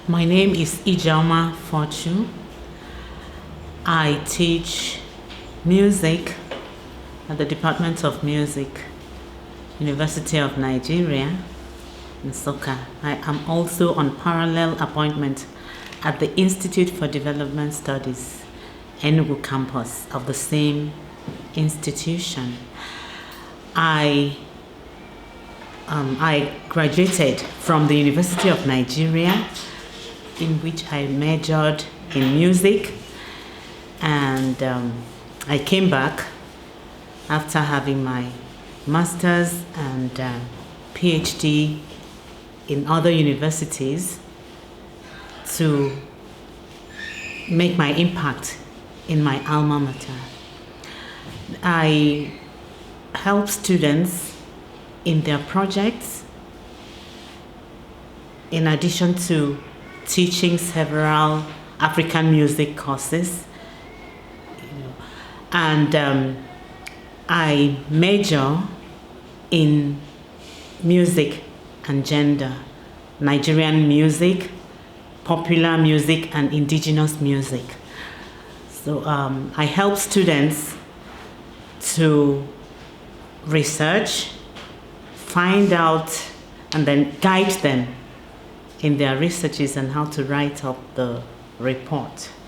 My name is Ijeoma Forchu. I teach music at the Department of Music, University of Nigeria, Nsukka. I am also on parallel appointment at the Institute for Development Studies, Enyi campus of the same institution. I graduated from the University of Nigeria, in which I majored in music, and I came back after having my master's and PhD in other universities to make my impact in my alma mater. I help students in their projects, in addition to teaching several African music courses, and I major in music and gender, Nigerian music, popular music, and indigenous music. So I help students to research, find out, and then guide them in their researches and how to write up the report.